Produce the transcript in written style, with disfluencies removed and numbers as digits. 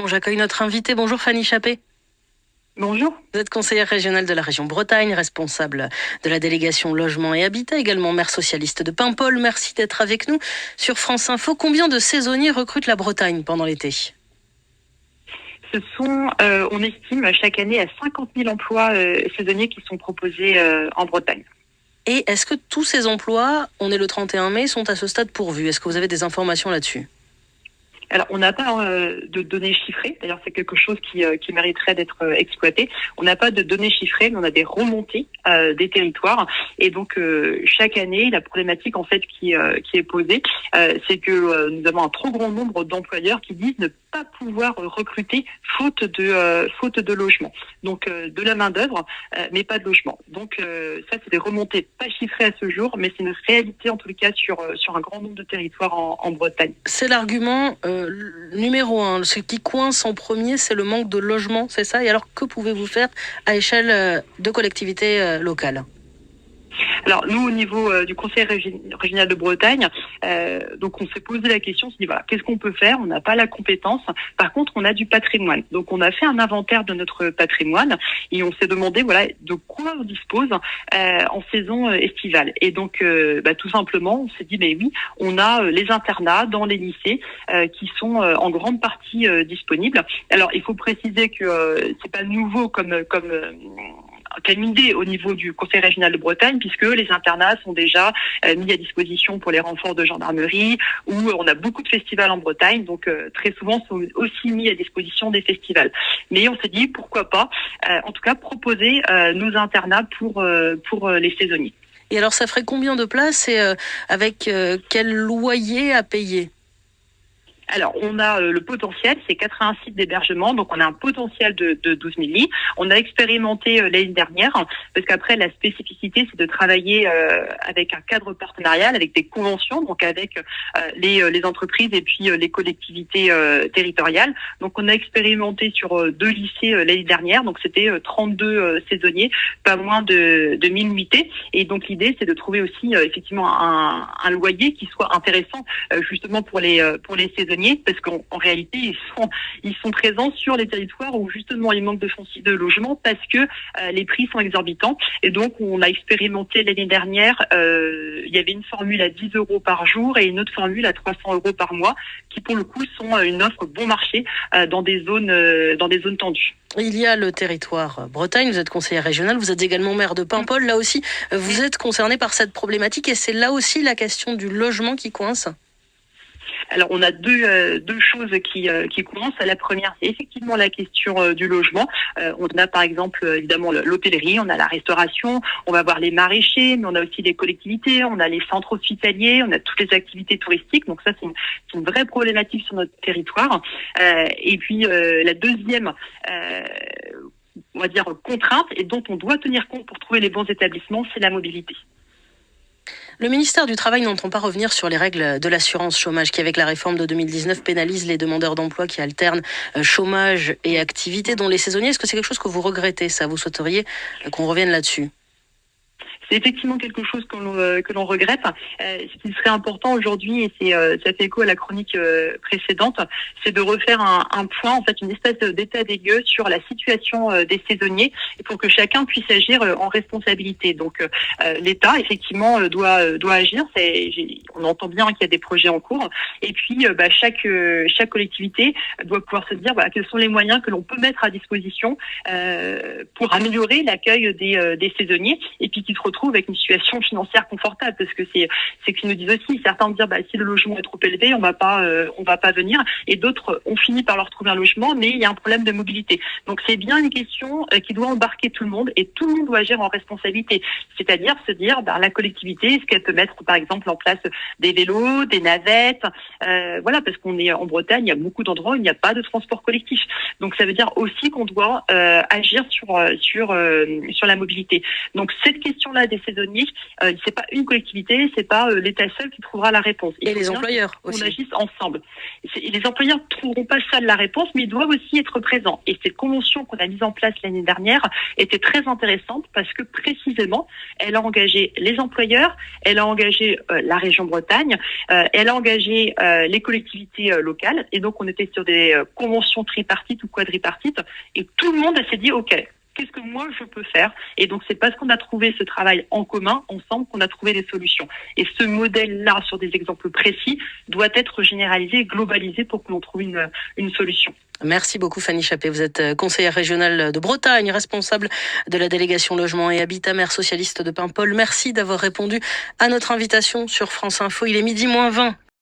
J'accueille notre invitée. Bonjour Fanny Chappé. Bonjour. Vous êtes conseillère régionale de la région Bretagne, responsable de la délégation Logement et Habitat, également maire socialiste de Paimpol. Merci d'être avec nous sur France Info. Combien de saisonniers recrute la Bretagne pendant l'été ? On estime chaque année à 50 000 emplois saisonniers qui sont proposés en Bretagne. Et est-ce que tous ces emplois, on est le 31 mai, sont à ce stade pourvus ? Est-ce que vous avez des informations là-dessus ? Alors, on n'a pas de données chiffrées. D'ailleurs, c'est quelque chose qui mériterait d'être exploité. On n'a pas de données chiffrées, mais on a des remontées des territoires. Et donc, chaque année, la problématique en fait qui est posée, c'est que nous avons un trop grand nombre d'employeurs qui disent ne pas pouvoir recruter faute de logement. Donc, de la main d'œuvre, mais pas de logement. Donc, ça, c'est des remontées pas chiffrées à ce jour, mais c'est une réalité en tout cas sur un grand nombre de territoires en Bretagne. C'est l'argument numéro 1. Ce qui coince en premier, c'est le manque de logement, c'est ça ? Et alors, que pouvez-vous faire à échelle de collectivités locales ? Alors nous, au niveau du Conseil régional de Bretagne, donc on s'est posé la question, on s'est dit voilà, qu'est-ce qu'on peut faire ? On n'a pas la compétence. Par contre, on a du patrimoine. Donc on a fait un inventaire de notre patrimoine et on s'est demandé voilà de quoi on dispose en saison estivale. Et donc tout simplement, on s'est dit mais oui, on a les internats dans les lycées qui sont en grande partie disponibles. Alors il faut préciser que c'est pas nouveau comme idée au niveau du Conseil régional de Bretagne, puisque les internats sont déjà mis à disposition pour les renforts de gendarmerie, où on a beaucoup de festivals en Bretagne, donc très souvent sont aussi mis à disposition des festivals. Mais on s'est dit pourquoi pas, en tout cas proposer nos internats pour les saisonniers. Et alors ça ferait combien de places et avec quel loyer à payer ? Alors, on a le potentiel, c'est 80 sites d'hébergement, donc on a un potentiel de 12 000 lits. On a expérimenté l'année dernière, parce qu'après, la spécificité, c'est de travailler avec un cadre partenarial, avec des conventions, donc avec les entreprises et puis les collectivités territoriales. Donc, on a expérimenté sur 2 lycées l'année dernière, donc c'était 32 saisonniers, pas moins de 1000 nuitées. Et donc, l'idée, c'est de trouver aussi effectivement un loyer qui soit intéressant justement pour les saisonniers, parce qu'en réalité ils sont présents sur les territoires où justement il manque de logement, parce que les prix sont exorbitants. Et donc on a expérimenté l'année dernière, il y avait une formule à 10 € par jour et une autre formule à 300 € par mois, qui pour le coup sont une offre bon marché dans des zones tendues. Il y a le territoire Bretagne, vous êtes conseillère régionale, vous êtes également maire de Paimpol. Là aussi, vous êtes concerné par cette problématique et c'est là aussi la question du logement qui coince. Alors, on a deux choses qui coincent. La première, c'est effectivement la question du logement. On a par exemple évidemment l'hôtellerie, on a la restauration, on va avoir les maraîchers, mais on a aussi les collectivités, on a les centres hospitaliers, on a toutes les activités touristiques. Donc ça, c'est une vraie problématique sur notre territoire. Et puis la deuxième, on va dire contrainte, et dont on doit tenir compte pour trouver les bons établissements, c'est la mobilité. Le ministère du Travail n'entend pas revenir sur les règles de l'assurance chômage qui, avec la réforme de 2019, pénalise les demandeurs d'emploi qui alternent chômage et activité, dont les saisonniers. Est-ce que c'est quelque chose que vous regrettez, ça ? Vous souhaiteriez qu'on revienne là-dessus ? C'est effectivement quelque chose que l'on regrette. Ce qui serait important aujourd'hui, et ça fait écho à la chronique précédente, c'est de refaire un point, en fait, une espèce d'état des lieux sur la situation des saisonniers, et pour que chacun puisse agir en responsabilité. Donc, l'État, effectivement, doit agir. On entend bien qu'il y a des projets en cours, et puis chaque collectivité doit pouvoir se dire quels sont les moyens que l'on peut mettre à disposition pour améliorer l'accueil des saisonniers, et puis qu'ils se retrouvent avec une situation financière confortable, parce que c'est ce qu'ils nous disent aussi. Certains disent si le logement est trop élevé, on va pas venir, et d'autres ont fini par leur trouver un logement, mais il y a un problème de mobilité. Donc c'est bien une question qui doit embarquer tout le monde, et tout le monde doit agir en responsabilité. C'est-à-dire se dire la collectivité, est-ce qu'elle peut mettre par exemple en place des vélos, des navettes, parce qu'on est en Bretagne, il y a beaucoup d'endroits où il n'y a pas de transport collectif. Donc ça veut dire aussi qu'on doit agir sur la mobilité. Donc cette question-là pas des saisonniers, c'est pas une collectivité, c'est pas l'État seul qui trouvera la réponse. Et les employeurs aussi. On agisse ensemble. Les employeurs ne trouveront pas seuls la réponse, mais ils doivent aussi être présents. Et cette convention qu'on a mise en place l'année dernière était très intéressante parce que précisément, elle a engagé les employeurs, elle a engagé la région Bretagne, elle a engagé les collectivités locales. Et donc, on était sur des conventions tripartites ou quadripartites. Et tout le monde s'est dit, OK, qu'est-ce que moi je peux faire? Et donc c'est parce qu'on a trouvé ce travail en commun, ensemble, qu'on a trouvé des solutions. Et ce modèle-là, sur des exemples précis, doit être généralisé, globalisé pour que l'on trouve une solution. Merci beaucoup Fanny Chappé. Vous êtes conseillère régionale de Bretagne, responsable de la délégation logement et habitat, maire socialiste de Paimpol. Merci d'avoir répondu à notre invitation sur France Info. Il est 12h20.